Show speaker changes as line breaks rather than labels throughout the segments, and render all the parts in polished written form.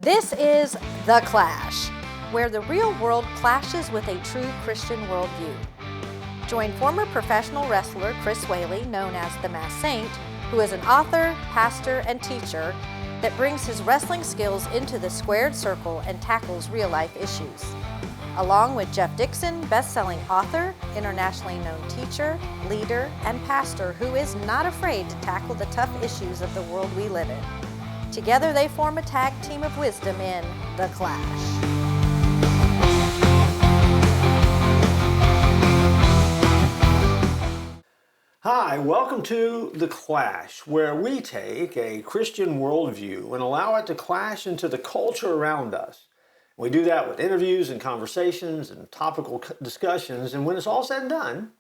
This is The Clash, where the real world clashes with a true Christian worldview. Join former professional wrestler Chris Whaley, known as the Masked Saint, who is an author, pastor, and teacher that brings his wrestling skills into the squared circle and tackles real-life issues. Along with Jeff Dixon, best-selling author, internationally known teacher, leader, and pastor who is not afraid to tackle the tough issues of the world we live in. Together they form a tag team of wisdom in The Clash.
Hi, welcome to The Clash, where we take a Christian worldview and allow it to clash into the culture around us. We do that with interviews and conversations and topical discussions, and when it's all said and done,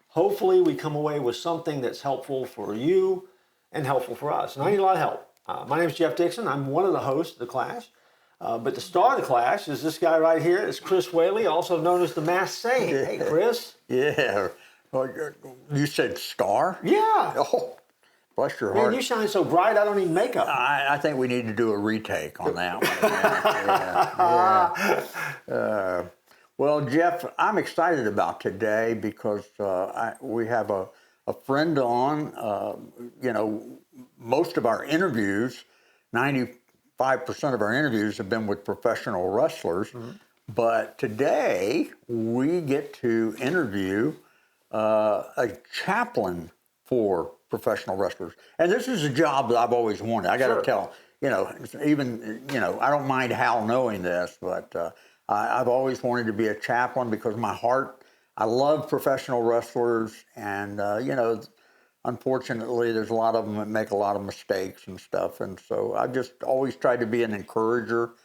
hopefully we come away with something that's helpful for you and helpful for us. And I need a lot of help. My name is Jeff Dixon. I'm one of the hosts of The Clash. But the star of The Clash is this guy right here. It's Chris Whaley, also known as the Masked Saint. Hey, Chris.
Yeah. You said star?
Yeah.
Oh, bless your
Man,
heart.
you shine so bright, I don't need makeup.
I think we need to do a retake on that one. Yeah. Well, Jeff, I'm excited about today because we have a friend on. Most of our interviews, 95% of our interviews have been with professional wrestlers. Mm-hmm. But today we get to interview a chaplain for professional wrestlers. And this is a job that I've always wanted. I got to tell, I don't mind Hal knowing this, but I've always wanted to be a chaplain because I love professional wrestlers. And, unfortunately, there's a lot of them that make a lot of mistakes and stuff. And so I've just always tried to be an encourager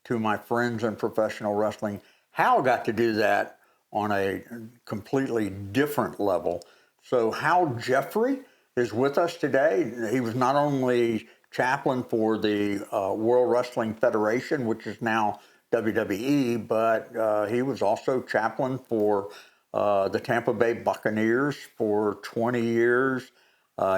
to my friends in professional wrestling. Hal got to do that on a completely different level. So Hal Jeffrey is with us today. He was not only chaplain for the World Wrestling Federation, which is now WWE, but he was also chaplain for the Tampa Bay Buccaneers for 20 years.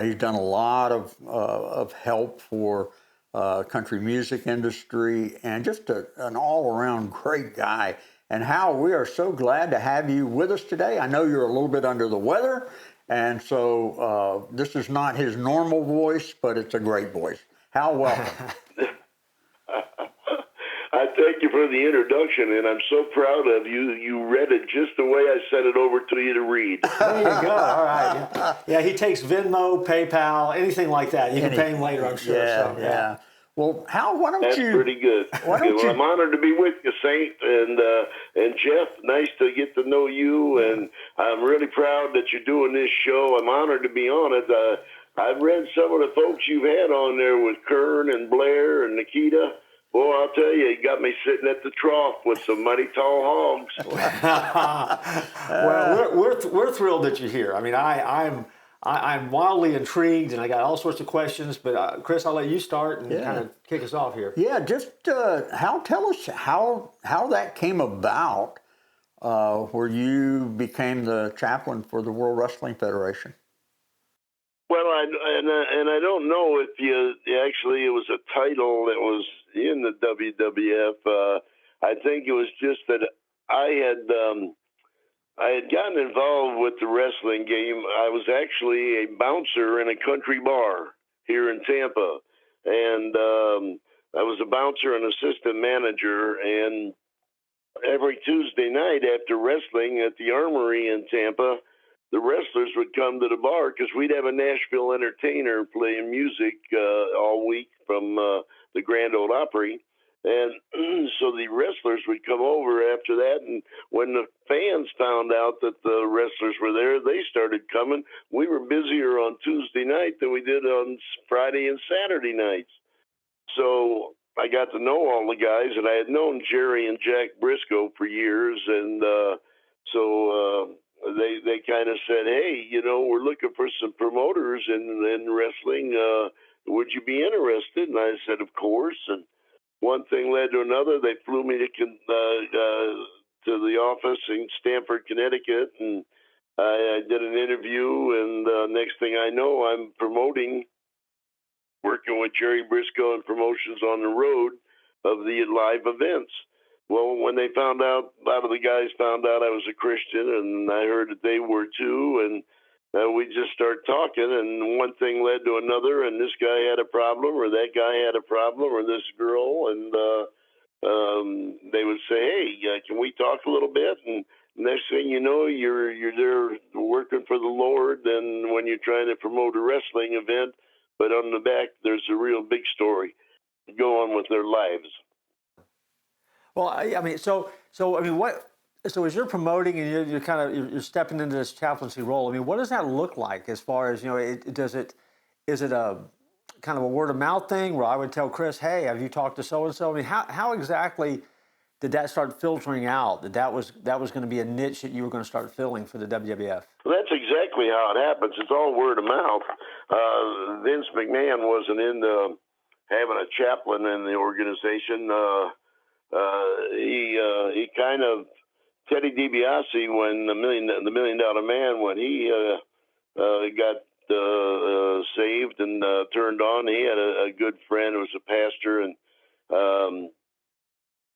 He's done a lot of help for country music industry and just an all-around great guy. And Hal, we are so glad to have you with us today. I know you're a little bit under the weather, and so this is not his normal voice, but it's a great voice. Hal, welcome.
I thank you for the introduction, and I'm so proud of you. You read it just the way I sent it over to you to read.
There you go. All right. Yeah, he takes Venmo, PayPal, anything like that. You can pay him later, I'm sure.
Yeah. Well, Hal, why don't
That's
you...
That's pretty good. I'm honored to be with you, Saint, and Jeff, nice to get to know you, and I'm really proud that you're doing this show. I'm honored to be on it. I've read some of the folks you've had on there with Kern and Blair and Nikita. Boy, I'll tell you, you got me sitting at the trough with some mighty tall hogs.
Well, we're thrilled that you're here. I mean, I'm wildly intrigued, and I got all sorts of questions. But Chris, I'll let you start and kind of kick us off here.
Yeah, just Hal, tell us how that came about, where you became the chaplain for the World Wrestling Federation.
Well, I don't know if it was a title that was in the WWF. I think it was just that I had gotten involved with the wrestling game. I was actually a bouncer in a country bar here in Tampa, and I was a bouncer and assistant manager. And every Tuesday night after wrestling at the Armory in Tampa, the wrestlers would come to the bar because we'd have a Nashville entertainer playing music all week from the Grand Ole Opry. And so the wrestlers would come over after that. And when the fans found out that the wrestlers were there, they started coming. We were busier on Tuesday night than we did on Friday and Saturday nights. So I got to know all the guys, and I had known Jerry and Jack Briscoe for years. And they kind of said, hey, we're looking for some promoters in wrestling. Would you be interested? And I said, of course. And one thing led to another. They flew me to the office in Stamford, Connecticut, and I did an interview. And next thing I know, I'm working with Jerry Briscoe and Promotions on the Road of the live events. Well, when they found out, a lot of the guys found out I was a Christian, and I heard that they were too, and we just started talking, and one thing led to another, and this guy had a problem, or that guy had a problem, or this girl, and they would say, "Hey, can we talk a little bit?" And next thing you know, you're there working for the Lord, and when you're trying to promote a wrestling event, but on the back there's a real big story going on with their lives.
Well, I mean, so I mean, so as you're promoting and you're kind of you're stepping into this chaplaincy role, I mean, what does that look like as far as, you know, is it a kind of a word of mouth thing where I would tell Chris, hey, have you talked to so and so? I mean, how exactly did that start filtering out that was going to be a niche that you were going to start filling for the WWF?
Well, that's exactly how it happens. It's all word of mouth. Vince McMahon wasn't into having a chaplain in the organization. He kind of, Teddy DiBiase, when the Million Dollar Man, when he got saved and turned on, he had a good friend who was a pastor, and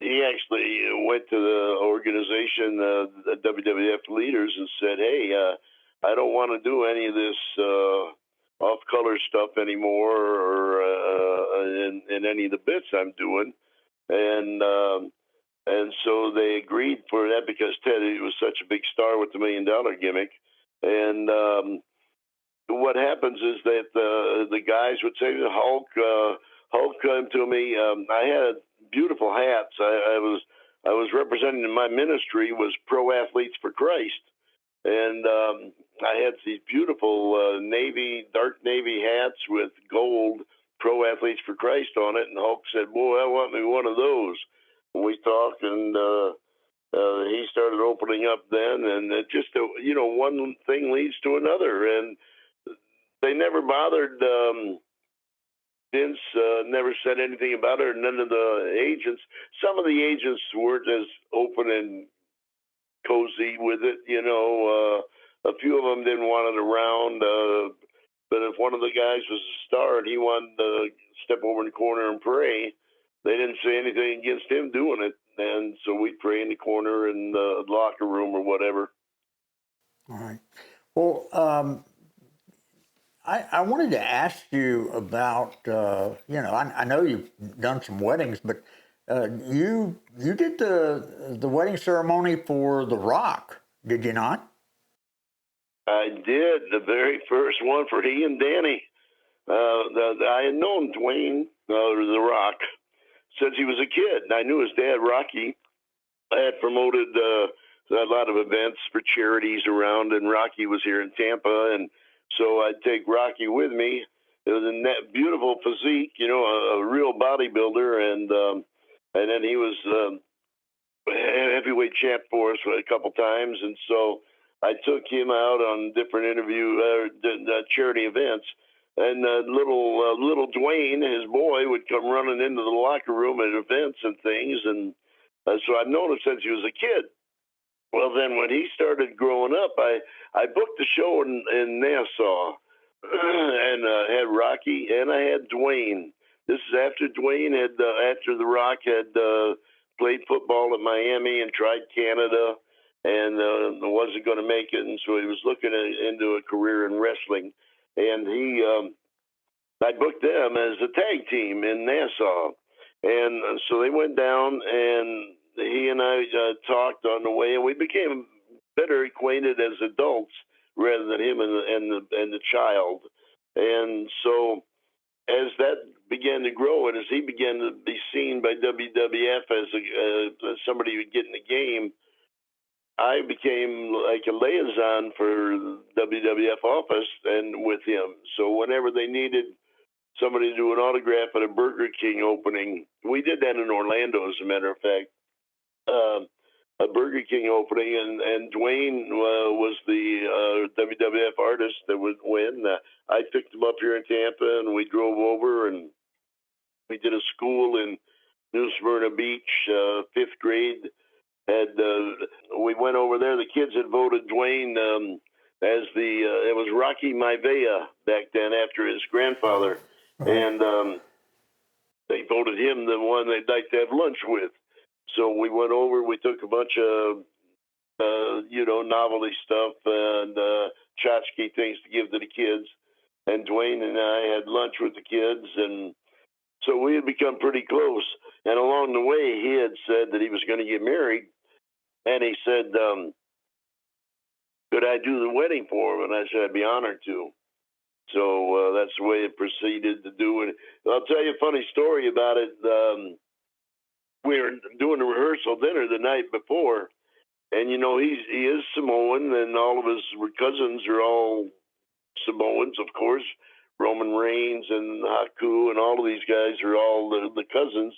he actually went to the organization, the WWF leaders, and said, "Hey, I don't want to do any of this off-color stuff anymore, or in any of the bits I'm doing." And so they agreed for that because Teddy was such a big star with the $1 million gimmick. And what happens is that the guys would say, Hulk came to me. I had beautiful hats. I was representing my ministry was Pro Athletes for Christ, and I had these beautiful dark navy hats with gold Pro Athletes for Christ on it. And Hulk said, "Boy, I want me one of those." We talked, and he started opening up then, and it just, one thing leads to another, and they never bothered. Vince never said anything about it, or none of the agents. Some of the agents weren't as open and cozy with it, a few of them didn't want it around, but if one of the guys was a star and he wanted to step over in the corner and pray, they didn't say anything against him doing it, and so we'd pray in the corner in the locker room or whatever.
All right. Well, I wanted to ask you about, I know you've done some weddings, but you did the wedding ceremony for The Rock, did you not?
I did, the very first one for he and Danny. I had known Dwayne, The Rock, since he was a kid. I knew his dad, Rocky. I had promoted a lot of events for charities around, and Rocky was here in Tampa, and so I'd take Rocky with me. It was a beautiful physique, a real bodybuilder, and then he was heavyweight champ for us a couple times, and so I took him out on different charity events. And little Dwayne, his boy, would come running into the locker room at events and things, and so I've known him since he was a kid. Well, then when he started growing up, I booked a show in Nassau, and had Rocky, and I had Dwayne. This is after Dwayne after The Rock had played football at Miami and tried Canada, and wasn't going to make it, and so he was looking into a career in wrestling. And I booked them as a tag team in Nassau. And so they went down, and he and I talked on the way, and we became better acquainted as adults rather than him and the child. And so as that began to grow, and as he began to be seen by WWF as somebody who would get in the game, I became like a liaison for WWF office and with him. So whenever they needed somebody to do an autograph at a Burger King opening, we did that in Orlando, as a matter of fact, a Burger King opening, and Dwayne was the WWF artist that would win. I picked him up here in Tampa, and we drove over, and we did a school in New Smyrna Beach, 5th grade. We went over there. The kids had voted Dwayne as it was Rocky Maivia back then after his grandfather, and they voted him the one they'd like to have lunch with. So we went over, we took a bunch of, novelty stuff and tchotchke things to give to the kids. And Dwayne and I had lunch with the kids, and so we had become pretty close. And along the way, he had said that he was going to get married, and he said, could I do the wedding for him? And I said, I'd be honored to. So that's the way it proceeded to do it. I'll tell you a funny story about it. We were doing a rehearsal dinner the night before, and he is Samoan, and all of his cousins are all Samoans, of course. Roman Reigns and Haku and all of these guys are all the cousins.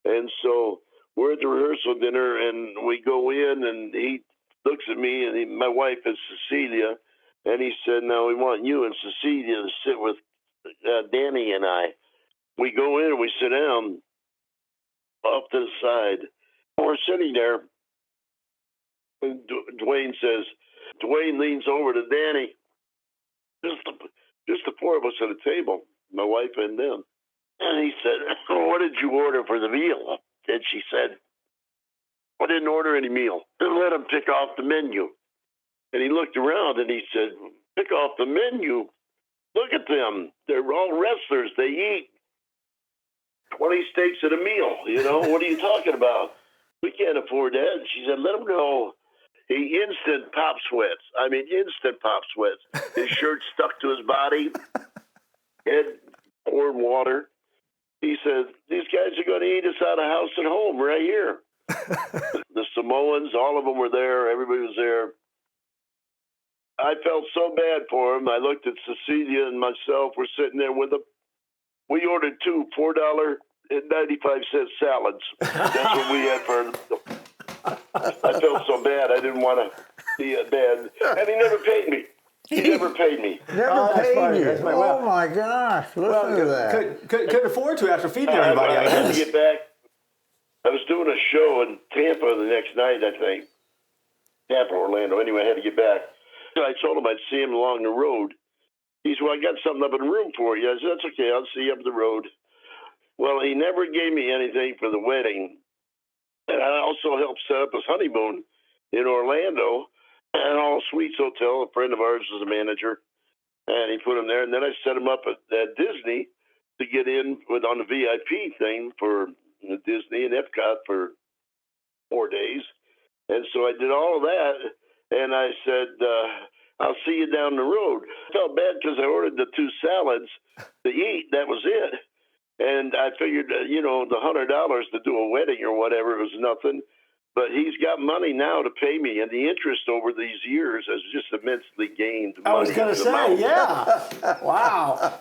And so we're at the rehearsal dinner, and we go in, and he looks at me, and my wife is Cecilia, and he said, now we want you and Cecilia to sit with Danny and I. We go in and we sit down off to the side. We're sitting there, and Dwayne leans over to Danny, just the four of us at a table, my wife and them. And he said, what did you order for the meal? And she said, I didn't order any meal. Let him pick off the menu. And he looked around and he said, pick off the menu? Look at them. They're all wrestlers. They eat 20 steaks at a meal. What are you talking about? We can't afford that. And she said, let him go. He instant pop sweats. Instant pop sweats. His shirt stuck to his body. Head poured water. He said, these guys are going to eat us out of house and home right here. The Samoans, all of them were there. Everybody was there. I felt so bad for him. I looked at Cecilia and myself. We're sitting there with him. We ordered two $4.95 salads. That's what we had for him. I felt so bad. I didn't want to be bad. And he never paid me. Never paid me.
Never paid you.
Well,
Oh my gosh! Listen to that.
Couldn't afford to after feeding everybody.
I had to get back. I was doing a show in Tampa the next night, I think. Tampa, Orlando. Anyway, I had to get back. So I told him I'd see him along the road. He said, well, I got something up in the room for you. I said, that's okay. I'll see you up the road. Well, he never gave me anything for the wedding. And I also helped set up his honeymoon in Orlando at All Suites Hotel. A friend of ours was a manager, and he put him there. And then I set him up at Disney to get in on the VIP thing for Disney and Epcot for 4 days. And so I did all of that, and I said, I'll see you down the road. I felt bad because I ordered the two salads to eat. That was it. And I figured, the $100 to do a wedding or whatever was nothing. But he's got money now to pay me, and the interest over these years has just immensely gained money.
I was going to say, yeah. Wow.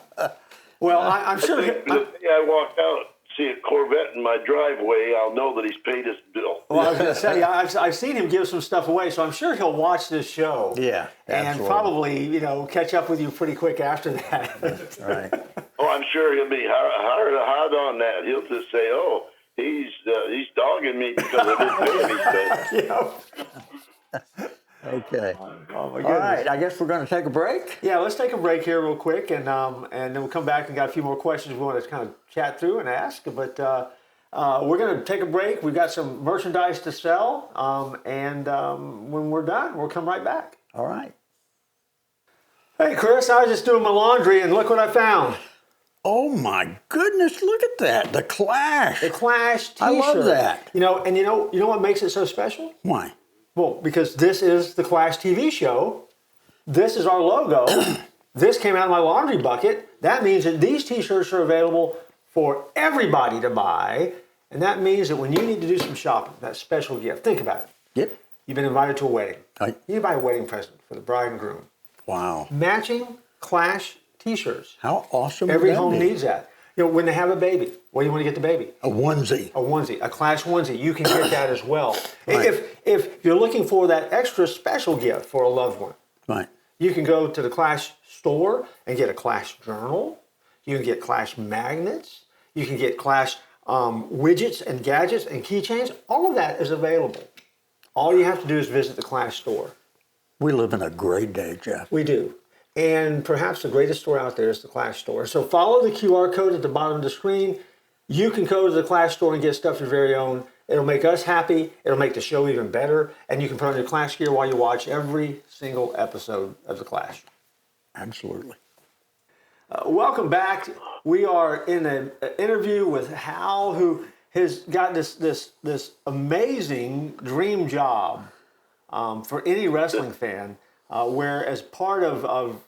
Well, I'm sure.
The day I walk out, see a Corvette in my driveway, I'll know that he's paid his bill.
Well, I was going to say, I've seen him give some stuff away, so I'm sure he'll watch this show.
Yeah,
and
absolutely.
probably, catch up with you pretty quick after that.
Right.
Oh, I'm sure he'll be hard on that. He'll just say, "Oh, he's dogging me because I didn't pay him."
Okay.
Oh my goodness.
All right. I guess we're going to take a break.
Yeah, let's take a break here real quick, and then we'll come back and got a few more questions we want to kind of chat through and ask. But we're going to take a break. We've got some merchandise to sell, and when we're done, we'll come right back.
All right.
Hey, Chris, I was just doing my laundry, and look what I found.
Oh my goodness! Look at that. The Clash.
The Clash T-shirt.
I love that.
You know what makes it so special?
Why?
Well, because this is the Clash TV show. This is our logo. This came out of my laundry bucket. That means that these T-shirts are available for everybody to buy, and that means that when you need to do some shopping, that special gift. Think about it.
Yep.
You've been invited to a wedding.
Right.
You buy a wedding present for the bride and groom.
Wow.
Matching Clash T-shirts.
How awesome!
Every
would that
home
be?
needs that. When they have a baby, what do you want to get the baby?
A onesie.
A onesie, a Clash onesie. You can get that as well.
Right.
If you're looking for that extra special gift for a loved one,
Right.
you can go to the Clash store and get a Clash journal. You can get Clash magnets. You can get Clash widgets and gadgets and keychains. All of that is available. All you have to do is visit the Clash store.
We live in a great day, Jeff.
We do. And perhaps the greatest store out there is the Clash store. So follow the QR code at the bottom of the screen. You can go to the Clash store and get stuff your very own. It'll make us happy. It'll make the show even better. And you can put on your Clash gear while you watch every single episode of the Clash.
Absolutely.
Welcome back. We are in an interview with Hal, who has got this amazing dream job for any wrestling fan, where as part of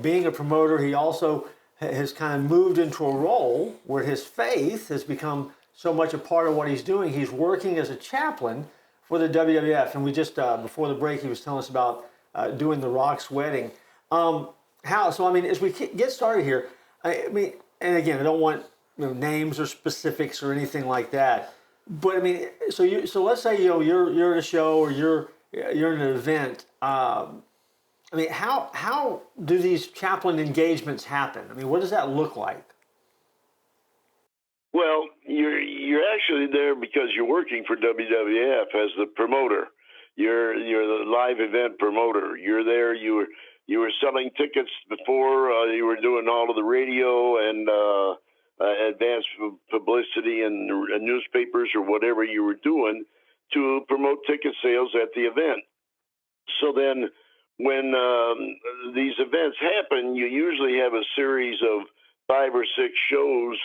being a promoter, he also has kind of moved into a role where his faith has become so much a part of what he's doing. He's working as a chaplain for the WWF, and we just before the break, he was telling us about doing the Rock's wedding. How? So I mean, as we get started here, I mean, and again, I don't want names or specifics or anything like that. But I mean, so let's say you're at a show or you're in an event. I mean, how do these chaplain engagements happen? I mean, what does that look like?
Well, you're actually there because you're working for WWF as the promoter. You're the live event promoter. You're there. You were selling tickets before. You were doing all of the radio and advanced publicity and newspapers or whatever you were doing to promote ticket sales at the event. So then when these events happen, you usually have a series of 5 or 6 shows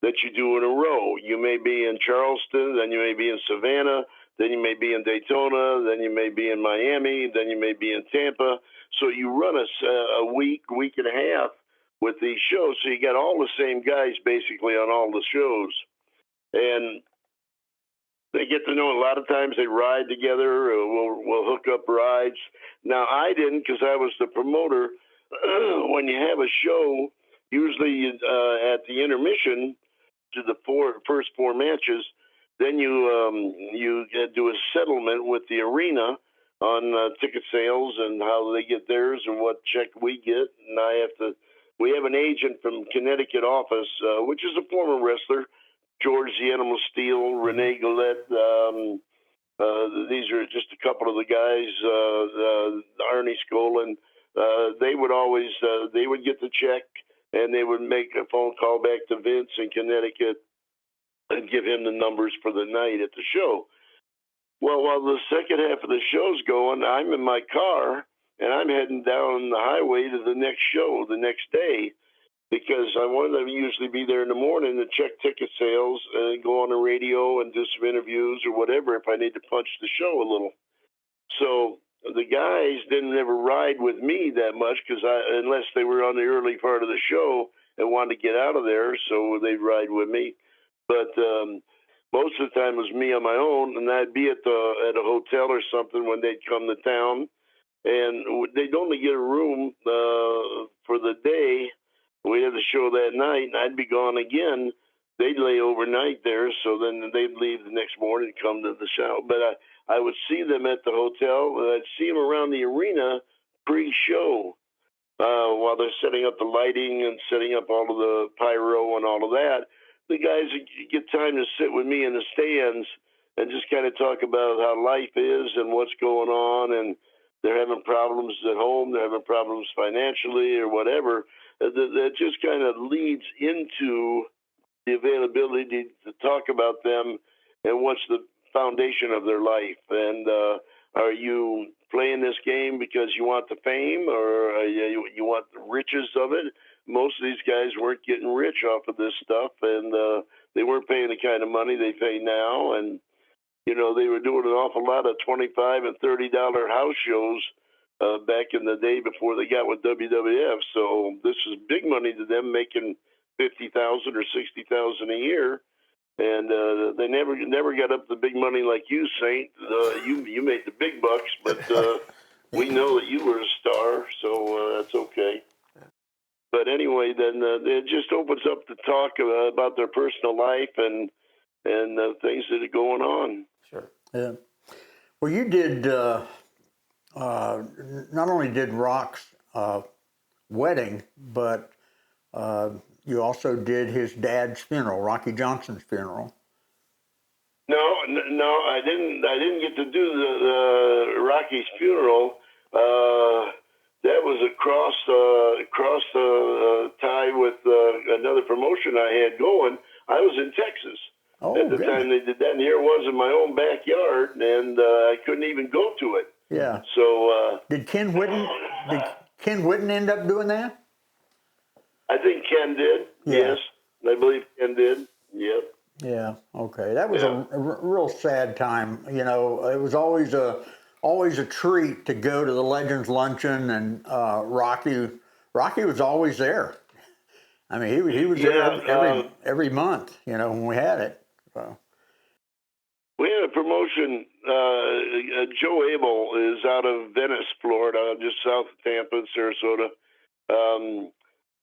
that you do in a row. You may be in Charleston, then you may be in Savannah, then you may be in Daytona, then you may be in Miami, then you may be in Tampa. So you run a week and a half with these shows. So you got all the same guys basically on all the shows. And they get to know, a lot of times they ride together, we'll hook up rides. Now, I didn't because I was the promoter. When you have a show, usually at the intermission, to the first 4 matches, then you do a settlement with the arena on ticket sales and how they get theirs and what check we get. And we have an agent from Connecticut office, which is a former wrestler, George the Animal Steel, Renee Gillette. These are just a couple of the guys, Arnie Skolin. They would always, they would get the check and they would make a phone call back to Vince in Connecticut and give him the numbers for the night at the show. Well, while the second half of the show's going, I'm in my car and I'm heading down the highway to the next show the next day, because I wanted to usually be there in the morning to check ticket sales and go on the radio and do some interviews or whatever if I need to punch the show a little. So the guys didn't ever ride with me that much unless they were on the early part of the show and wanted to get out of there, so they'd ride with me. But most of the time it was me on my own, and I'd be at a hotel or something when they'd come to town, and they'd only get a room for the day. We'd have the show that night, and I'd be gone again. They'd lay overnight there, so then they'd leave the next morning and come to the show. But I would see them at the hotel, and I'd see them around the arena pre-show while they're setting up the lighting and setting up all of the pyro and all of that. The guys get time to sit with me in the stands and just kind of talk about how life is and what's going on, and they're having problems at home, they're having problems financially or whatever. That just kind of leads into the availability to talk about them and what's the foundation of their life. And are you playing this game because you want the fame or you want the riches of it? Most of these guys weren't getting rich off of this stuff, and they weren't paying the kind of money they pay now. And, they were doing an awful lot of $25 and $30 house shows back in the day before they got with WWF. So this is big money to them, making $50,000 or $60,000 a year. And they never got up to big money like you, Saint. You made the big bucks, but we know that you were a star, so that's okay. But anyway, then it just opens up to talk about their personal life and things that are going on.
Sure.
Yeah. Well, you did not only did Rock's wedding, but you also did his dad's funeral, Rocky Johnson's funeral.
No, I didn't get to do the Rocky's funeral. That was across the tie with another promotion I had going. I was in Texas at the
good.
time they did that, and here it was in my own backyard, and I couldn't even go to it.
Yeah.
So
Did Ken Whitten end up doing that?
I think Ken did.
Yeah.
Yes, I believe Ken did. Yep.
Yeah. Okay. That was a real sad time. You know, it was always a treat to go to the Legends Luncheon, and Rocky was always there. I mean, he was there every month. You know, when we had it. So.
We had a promotion. Joe Abel is out of Venice, Florida, just south of Tampa, Sarasota.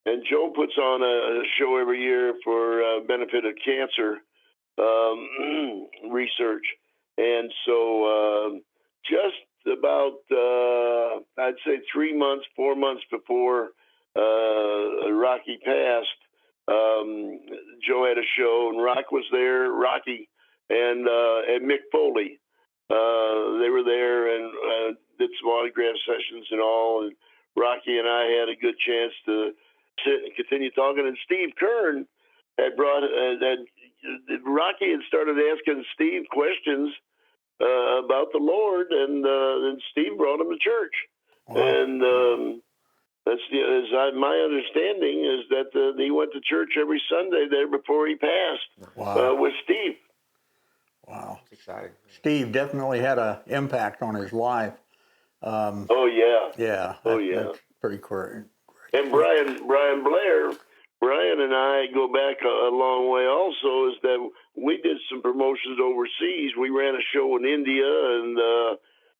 And Joe puts on a show every year for benefit of cancer research. And so just about, I'd say 4 months before Rocky passed, Joe had a show, and Rocky and Mick Foley. They were there and did some autograph sessions and all. And Rocky and I had a good chance to sit and continue talking. And Steve Kern had brought Rocky had started asking Steve questions about the Lord, and Steve brought him to church. Wow. And my understanding is that he went to church every Sunday there before he passed.
Wow.
With Steve.
Wow,
that's exciting.
Steve definitely had an impact on his life.
Oh yeah.
Yeah. That's pretty great.
And Brian and I go back a long way also, is that we did some promotions overseas. We ran a show in India, and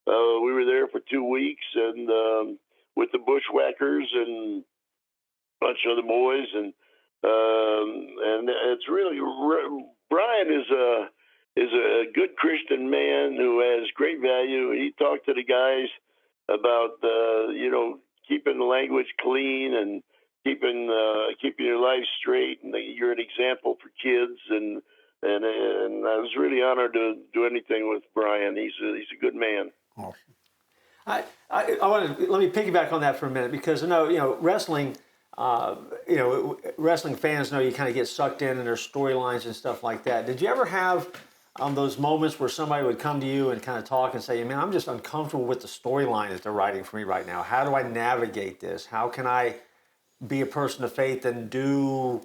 we were there for 2 weeks, and with the Bushwhackers and a bunch of other boys, and it's really, Brian is a good Christian man who has great value. He talked to the guys about keeping the language clean and keeping your life straight, and you're an example for kids. And I was really honored to do anything with Brian. He's a good man.
Awesome.
I want to let me piggyback on that for a minute, because I know wrestling. Wrestling fans know you kind of get sucked in their storylines and stuff like that. Did you ever have those moments where somebody would come to you and kind of talk and say, "Man, I'm just uncomfortable with the storyline that they're writing for me right now. How do I navigate this? How can I be a person of faith and do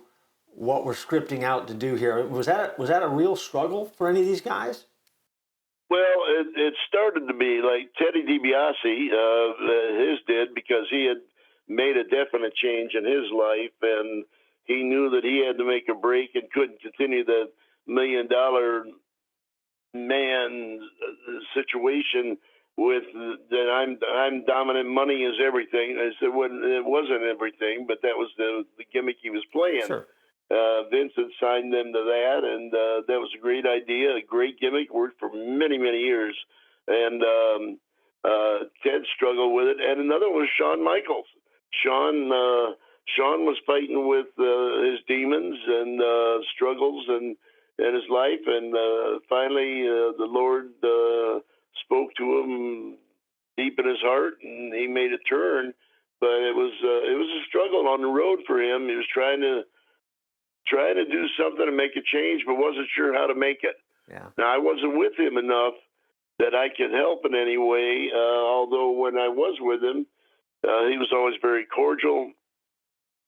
what we're scripting out to do here?" Was that a real struggle for any of these guys?
Well, it started to be like Teddy DiBiase, his did, because he had made a definite change in his life, and he knew that he had to make a break and couldn't continue the $1 million man situation with that I'm dominant, money is everything. I said, well, it wasn't everything, but that was the gimmick he was playing.
Sure.
Vince had signed them to that, and that was a great idea, a great gimmick, worked for many, many years. And Ted struggled with it. And another was Shawn Michaels. Shawn was fighting with his demons and struggles and his life, and finally the Lord spoke to him deep in his heart, and he made a turn. But it was a struggle on the road for him. He was trying to do something to make a change, but wasn't sure how to make it.
Yeah. Now,
I wasn't with him enough that I could help in any way, although when I was with him, he was always very cordial.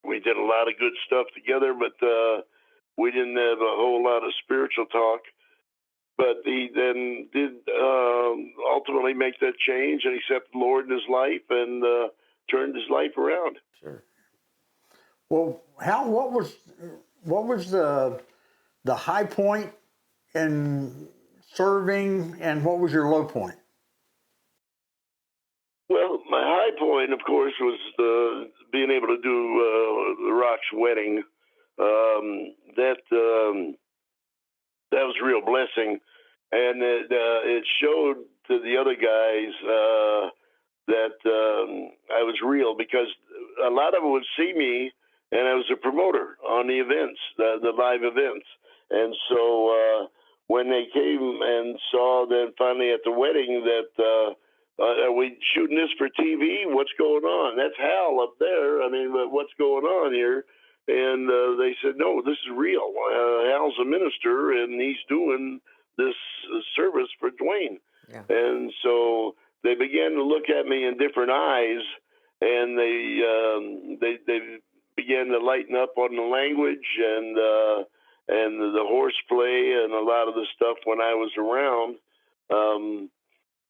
We did a lot of good stuff together, but we didn't have a whole lot of spiritual talk. But he then did ultimately make that change and accept the Lord in his life and turned his life around.
Sure.
Well, Hal, what was the high point in serving, and what was your low point?
Well, my high point, of course, was being able to do The Rock's wedding. That was a real blessing, and it showed to the other guys that I was real, because a lot of them would see me, and I was a promoter on the events, the live events. And so when they came and saw then finally at the wedding that are we shooting this for TV? What's going on? That's Hal up there. I mean, what's going on here? And they said, no, this is real. Hal's a minister, and he's doing this service for Dwayne.
Yeah.
And so they began to look at me in different eyes, and they began to lighten up on the language and the horseplay and a lot of the stuff when I was around.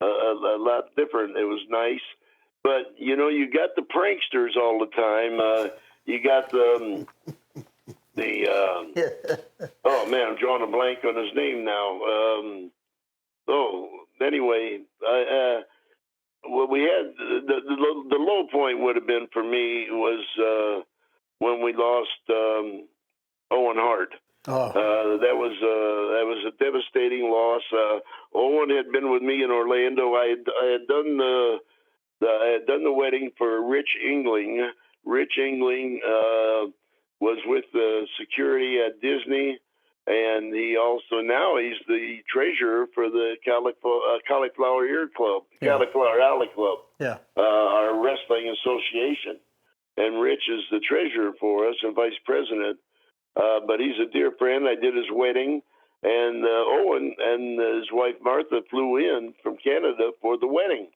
A lot different. It was nice. But, you know, you got the pranksters all the time. You got the oh, man, I'm drawing a blank on his name now. Anyway, what we had, the low point would have been for me was when we lost Owen Hart.
Oh.
That was a devastating loss. Owen had been with me in Orlando. I had done the wedding for Rich Engling. Rich Engling was with the security at Disney, and he's the treasurer for the Cauliflower Ear Club, Cauliflower Alley Club, our wrestling association. And Rich is the treasurer for us and vice president. But he's a dear friend. I did his wedding, and Owen and his wife Martha flew in from Canada for the wedding.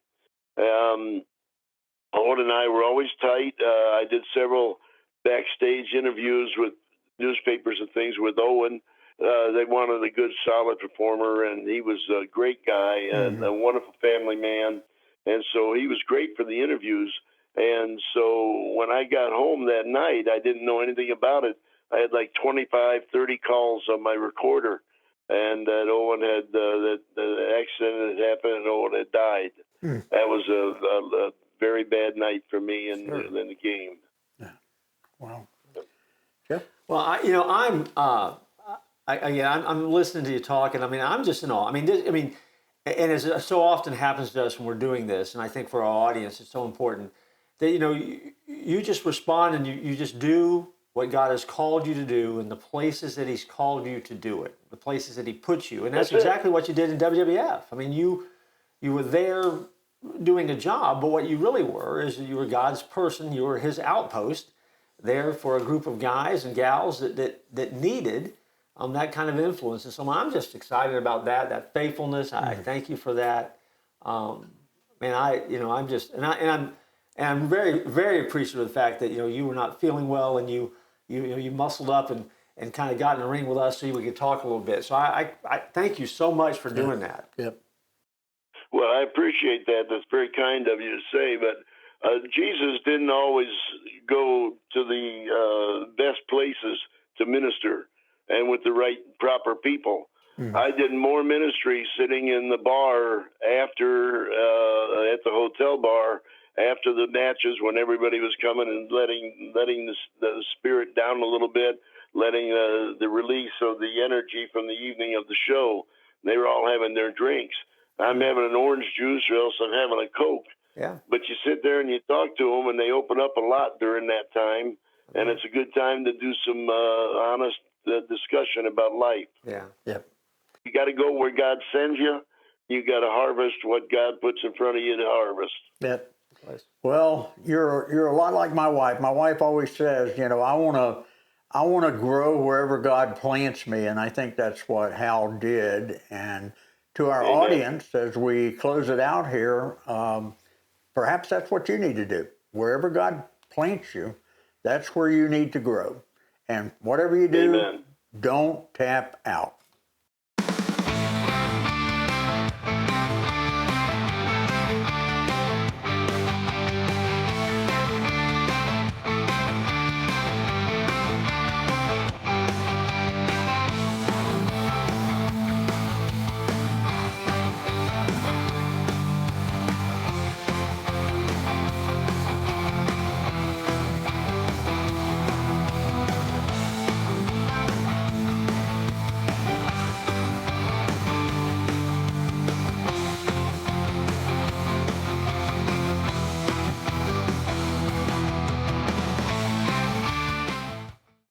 Owen and I were always tight. I did several backstage interviews with newspapers and things with Owen. They wanted a good, solid performer, and he was a great guy and a wonderful family man. And so he was great for the interviews. And so when I got home that night, I didn't know anything about it. I had like 25, 30 calls on my recorder, and that Owen had that the accident had happened and Owen had died. That was a very bad night for me in the game.
Yeah. Wow.
Well, I'm listening to you talk, and I mean, I'm just in awe. And as so often happens to us when we're doing this, and I think for our audience, it's so important that you just respond and you just do what God has called you to do in the places that He's called you to do it, the places that He puts you, and that's exactly what you did in WWF. I mean, you were there doing a job, but what you really were is you were God's person. You were His outpost there for a group of guys and gals that needed that kind of influence. And so I'm just excited about that faithfulness. I thank you for that. I'm very, very appreciative of the fact that you were not feeling well and you muscled up and kind of got in the ring with us so we could talk a little bit. So I thank you so much for doing that.
Yep.
Well, I appreciate that. That's very kind of you to say. But Jesus didn't always go to the best places to minister and with the right, proper people. I did more ministry sitting in the bar after, at the hotel bar, after the matches when everybody was coming and letting the spirit down a little bit, letting the release of the energy from the evening of the show. They were all having their drinks. I'm having an orange juice or else I'm having a Coke.
Yeah.
But you sit there and you talk to them and they open up a lot during that time. And it's a good time to do some honest discussion about life.
Yeah.
Yep.
You got to go where God sends you. You got to harvest what God puts in front of you to harvest.
Yep. Well, you're a lot like my wife. My wife always says, I want to grow wherever God plants me, and I think that's what Hal did. And to our audience, as we close it out here, perhaps that's what you need to do. Wherever God plants you, that's where you need to grow. And whatever you do, don't tap out.